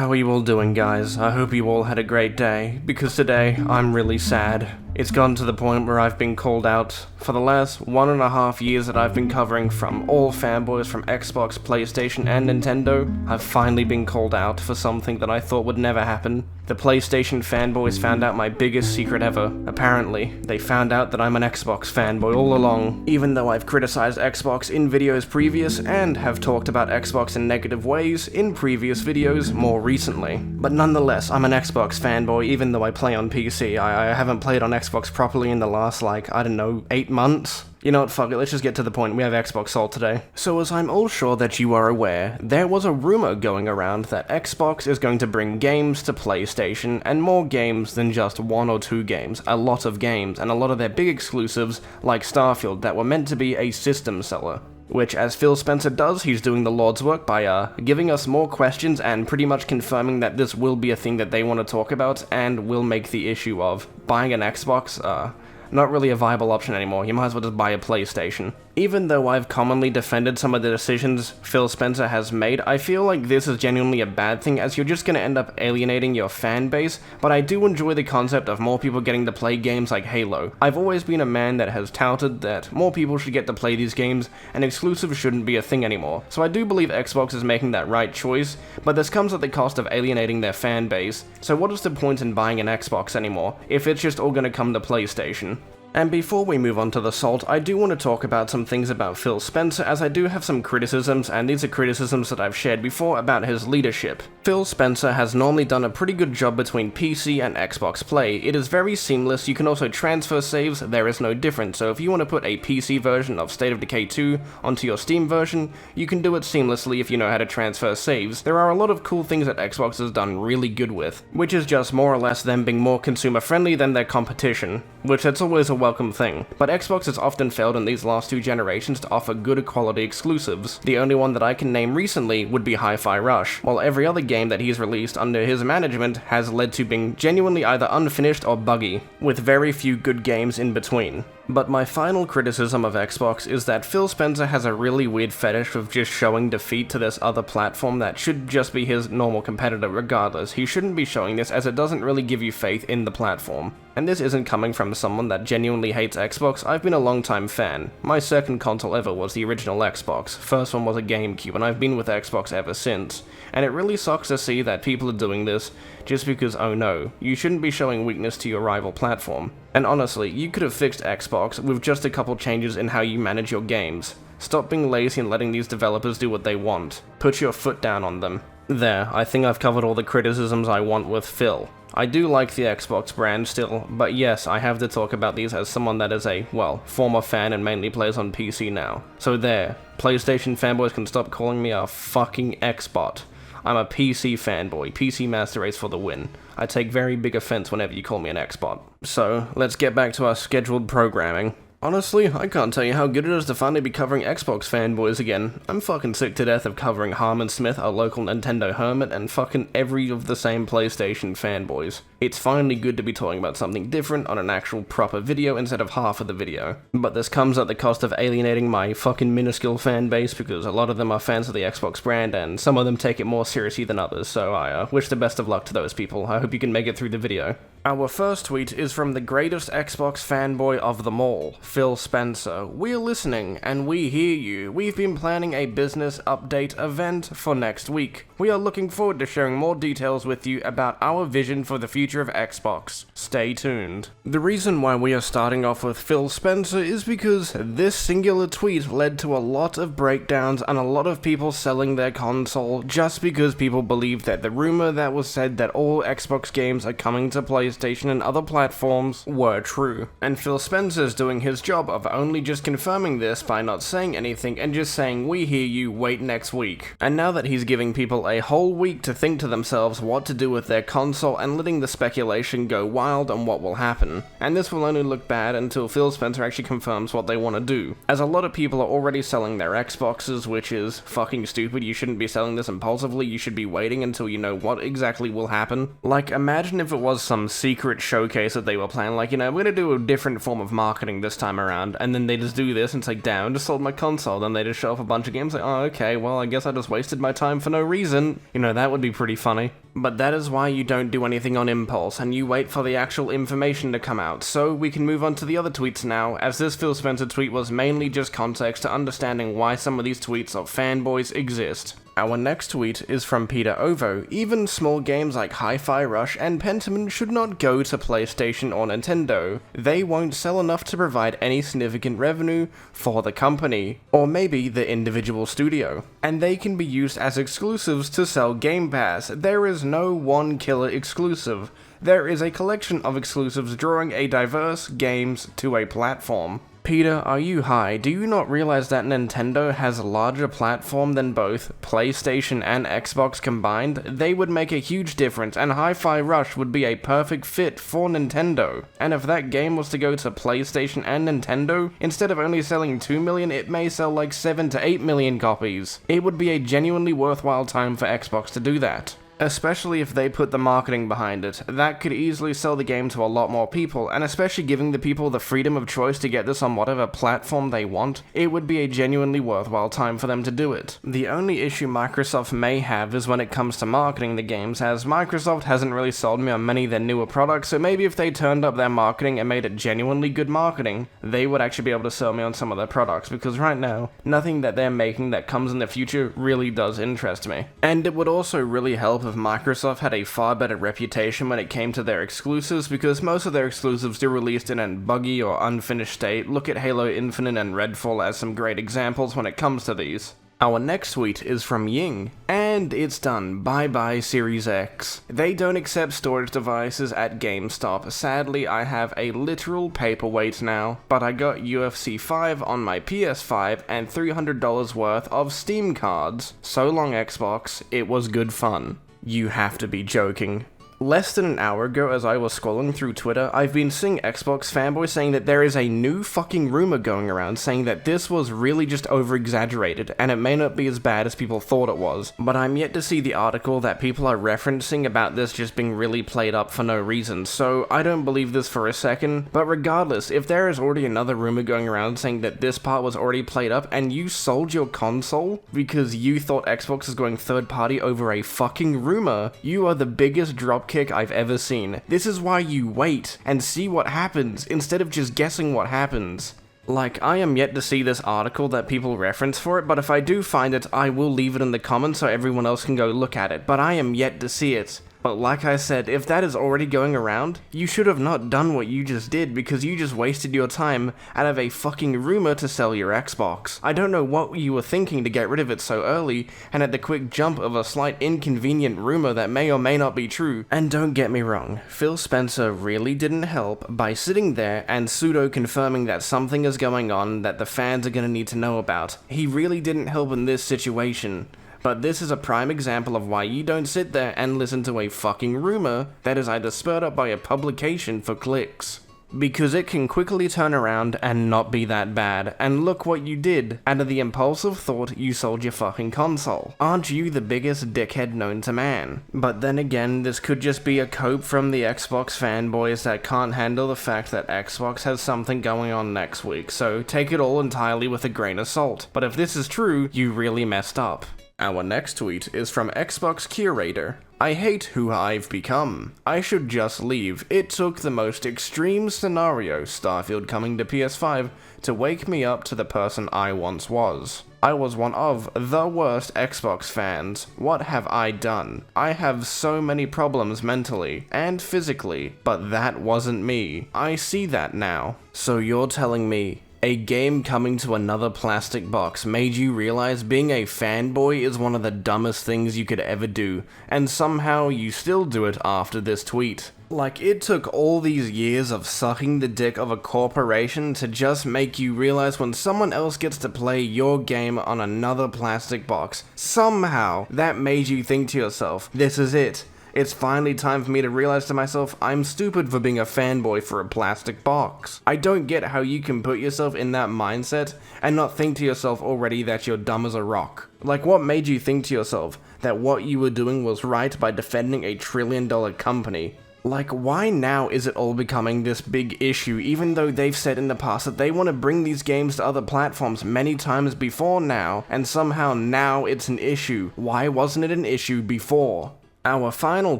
How are you all doing, guys? I hope you all had a great day, because today I'm really sad. It's gotten to the point where I've been called out. For the last 1.5 years that I've been covering from all fanboys from Xbox, PlayStation, and Nintendo, I've finally been called out for something that I thought would never happen. The PlayStation fanboys found out my biggest secret ever. Apparently, they found out that I'm an Xbox fanboy all along, even though I've criticized Xbox in videos previous and have talked about Xbox in negative ways in previous videos more recently. But nonetheless, I'm an Xbox fanboy even though I play on PC. I haven't played on Xbox properly in the last, I don't know, 8 months? You know what, fuck it, let's just get to the point. We have Xbox Salt today. So as I'm all sure that you are aware, there was a rumor going around that Xbox is going to bring games to PlayStation, and more games than just 1 or 2 games. A lot of games, and a lot of their big exclusives, like Starfield, that were meant to be a system seller. Which, as Phil Spencer does, he's doing the Lord's work by giving us more questions and pretty much confirming that this will be a thing that they want to talk about, and will make the issue of buying an Xbox, not really a viable option anymore. You might as well just buy a PlayStation. Even though I've commonly defended some of the decisions Phil Spencer has made, I feel like this is genuinely a bad thing, as you're just gonna end up alienating your fan base, but I do enjoy the concept of more people getting to play games like Halo. I've always been a man that has touted that more people should get to play these games, and exclusives shouldn't be a thing anymore. So I do believe Xbox is making that right choice, but this comes at the cost of alienating their fan base. So what is the point in buying an Xbox anymore, if it's just all gonna come to PlayStation? And before we move on to the salt, I do want to talk about some things about Phil Spencer, as I do have some criticisms, and these are criticisms that I've shared before about his leadership. Phil Spencer has normally done a pretty good job between PC and Xbox Play. It is very seamless. You can also transfer saves, there is no difference. So if you want to put a PC version of State of Decay 2 onto your Steam version, you can do it seamlessly if you know how to transfer saves. There are a lot of cool things that Xbox has done really good with, which is just more or less them being more consumer friendly than their competition, which that's always a welcome thing. But Xbox has often failed in these last 2 generations to offer good quality exclusives. The only one that I can name recently would be Hi-Fi Rush, while every other game that he's released under his management has led to being genuinely either unfinished or buggy, with very few good games in between. But my final criticism of Xbox is that Phil Spencer has a really weird fetish of just showing defeat to this other platform that should just be his normal competitor regardless. He shouldn't be showing this, as it doesn't really give you faith in the platform. And this isn't coming from someone that genuinely hates Xbox. I've been a long-time fan. My second console ever was the original Xbox. First one was a GameCube, and I've been with Xbox ever since. And it really sucks to see that people are doing this just because, oh no, you shouldn't be showing weakness to your rival platform. And honestly, you could have fixed Xbox with just a couple changes in how you manage your games. Stop being lazy and letting these developers do what they want. Put your foot down on them. There, I think I've covered all the criticisms I want with Phil. I do like the Xbox brand still, but yes, I have to talk about these as someone that is a, well, former fan and mainly plays on PC now. So there, PlayStation fanboys can stop calling me a fucking Xbot. I'm a PC fanboy, PC Master Race for the win. I take very big offense whenever you call me an Xbot. So, let's get back to our scheduled programming. Honestly, I can't tell you how good it is to finally be covering Xbox fanboys again. I'm fucking sick to death of covering Harmon Smith, a local Nintendo hermit, and fucking every of the same PlayStation fanboys. It's finally good to be talking about something different on an actual proper video instead of half of the video. But this comes at the cost of alienating my fucking minuscule fan base, because a lot of them are fans of the Xbox brand, and some of them take it more seriously than others, so I wish the best of luck to those people. I hope you can make it through the video. Our first tweet is from the greatest Xbox fanboy of them all, Phil Spencer. We're listening, and we hear you. We've been planning a business update event for next week. We are looking forward to sharing more details with you about our vision for the future of Xbox. Stay tuned. The reason why we are starting off with Phil Spencer is because this singular tweet led to a lot of breakdowns and a lot of people selling their console just because people believe that the rumor that was said that all Xbox games are coming to PlayStation and other platforms were true. And Phil Spencer's doing his job of only just confirming this by not saying anything and just saying, we hear you, wait next week. And now that he's giving people a whole week to think to themselves what to do with their console and letting the speculation go wild on what will happen. And this will only look bad until Phil Spencer actually confirms what they want to do. As a lot of people are already selling their Xboxes, which is fucking stupid. You shouldn't be selling this impulsively, you should be waiting until you know what exactly will happen. Like, imagine if it was some secret showcase that they were planning, like, you know, we're gonna do a different form of marketing this time around, and then they just do this, and it's like, damn, I just sold my console, then they just show off a bunch of games, like, oh, okay, well, I guess I just wasted my time for no reason. You know, that would be pretty funny. But that is why you don't do anything on impulse, and you wait for the actual information to come out. So we can move on to the other tweets now, as this Phil Spencer tweet was mainly just context to understanding why some of these tweets of fanboys exist. Our next tweet is from Peter Ovo. Even small games like Hi-Fi Rush and Pentiment should not go to PlayStation or Nintendo. They won't sell enough to provide any significant revenue for the company, or maybe the individual studio. And they can be used as exclusives to sell Game Pass. There is no one killer exclusive. There is a collection of exclusives drawing a diverse games to a platform. Peter, are you high? Do you not realize that Nintendo has a larger platform than both PlayStation and Xbox combined? They would make a huge difference, and Hi-Fi Rush would be a perfect fit for Nintendo. And if that game was to go to PlayStation and Nintendo, instead of only selling 2 million, it may sell like 7 to 8 million copies. It would be a genuinely worthwhile time for Xbox to do that. Especially if they put the marketing behind it. That could easily sell the game to a lot more people, and especially giving the people the freedom of choice to get this on whatever platform they want, it would be a genuinely worthwhile time for them to do it. The only issue Microsoft may have is when it comes to marketing the games, as Microsoft hasn't really sold me on many of their newer products, so maybe if they turned up their marketing and made it genuinely good marketing, they would actually be able to sell me on some of their products, because right now, nothing that they're making that comes in the future really does interest me. And it would also really help if Microsoft had a far better reputation when it came to their exclusives, because most of their exclusives are released in a buggy or unfinished state. Look at Halo Infinite and Redfall as some great examples when it comes to these. Our next tweet is from Ying, and it's done. Bye bye Series X. They don't accept storage devices at GameStop. Sadly, I have a literal paperweight now, but I got UFC 5 on my PS5 and $300 worth of Steam cards. So long Xbox, it was good fun. You have to be joking. Less than an hour ago, as I was scrolling through Twitter, I've been seeing Xbox fanboys saying that there is a new fucking rumor going around saying that this was really just over-exaggerated, and it may not be as bad as people thought it was. But I'm yet to see the article that people are referencing about this just being really played up for no reason, so I don't believe this for a second. But regardless, if there is already another rumor going around saying that this part was already played up, and you sold your console because you thought Xbox is going third party over a fucking rumor, you are the biggest dropkick I've ever seen. This is why you wait and see what happens instead of just guessing what happens. Like, I am yet to see this article that people reference for it, but if I do find it, I will leave it in the comments so everyone else can go look at it, but I am yet to see it. But like I said, if that is already going around, you should have not done what you just did, because you just wasted your time out of a fucking rumor to sell your Xbox. I don't know what you were thinking to get rid of it so early, and at the quick jump of a slight inconvenient rumor that may or may not be true. And don't get me wrong, Phil Spencer really didn't help by sitting there and pseudo-confirming that something is going on that the fans are gonna need to know about. He really didn't help in this situation. But this is a prime example of why you don't sit there and listen to a fucking rumor that is either spurred up by a publication for clicks. Because it can quickly turn around and not be that bad, and look what you did. Out of the impulsive thought, you sold your fucking console. Aren't you the biggest dickhead known to man? But then again, this could just be a cope from the Xbox fanboys that can't handle the fact that Xbox has something going on next week, so take it all entirely with a grain of salt. But if this is true, you really messed up. Our next tweet is from Xbox Curator. I hate who I've become. I should just leave. It took the most extreme scenario, Starfield coming to PS5, to wake me up to the person I once was. I was one of the worst Xbox fans. What have I done? I have so many problems mentally and physically, but that wasn't me. I see that now. So you're telling me a game coming to another plastic box made you realize being a fanboy is one of the dumbest things you could ever do, and somehow you still do it after this tweet. Like, it took all these years of sucking the dick of a corporation to just make you realize when someone else gets to play your game on another plastic box, somehow that made you think to yourself, this is it. It's finally time for me to realize to myself, I'm stupid for being a fanboy for a plastic box. I don't get how you can put yourself in that mindset and not think to yourself already that you're dumb as a rock. Like, what made you think to yourself that what you were doing was right by defending a $1 trillion company? Like, why now is it all becoming this big issue, even though they've said in the past that they want to bring these games to other platforms many times before now, and somehow now it's an issue? Why wasn't it an issue before? Our final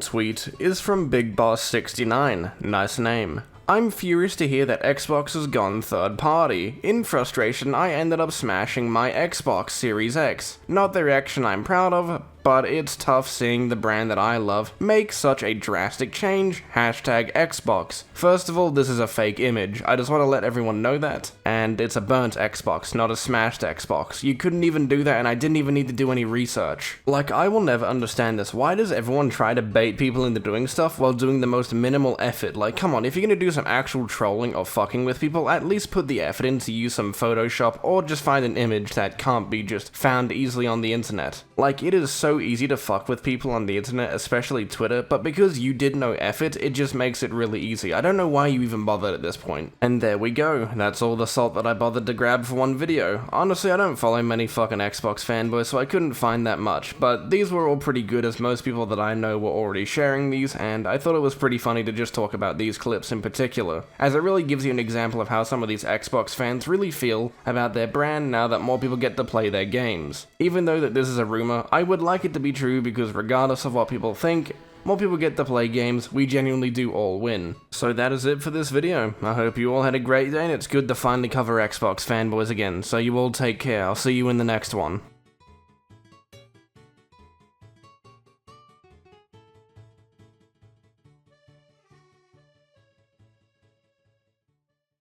tweet is from Big Boss 69, nice name. I'm furious to hear that Xbox has gone third party. In frustration, I ended up smashing my Xbox Series X. Not the reaction I'm proud of, but it's tough seeing the brand that I love make such a drastic change. Hashtag Xbox. First of all, this is a fake image. I just want to let everyone know that. And it's a burnt Xbox, not a smashed Xbox. You couldn't even do that, and I didn't even need to do any research. Like, I will never understand this. Why does everyone try to bait people into doing stuff while doing the most minimal effort? Like, come on, if you're gonna do some actual trolling or fucking with people, at least put the effort in to use some Photoshop or just find an image that can't be just found easily on the internet. Like, it is so easy to fuck with people on the internet, especially Twitter, but because you did no effort, it just makes it really easy. I don't know why you even bothered at this point. And there we go. That's all the salt that I bothered to grab for one video. Honestly, I don't follow many fucking Xbox fanboys, so I couldn't find that much, but these were all pretty good as most people that I know were already sharing these, and I thought it was pretty funny to just talk about these clips in particular, as it really gives you an example of how some of these Xbox fans really feel about their brand now that more people get to play their games. Even though that this is a rumor, I would like it to be true because regardless of what people think, more people get to play games, we genuinely do all win. So that is it for this video. I hope you all had a great day, and it's good to finally cover Xbox fanboys again, so you all take care. I'll see you in the next one.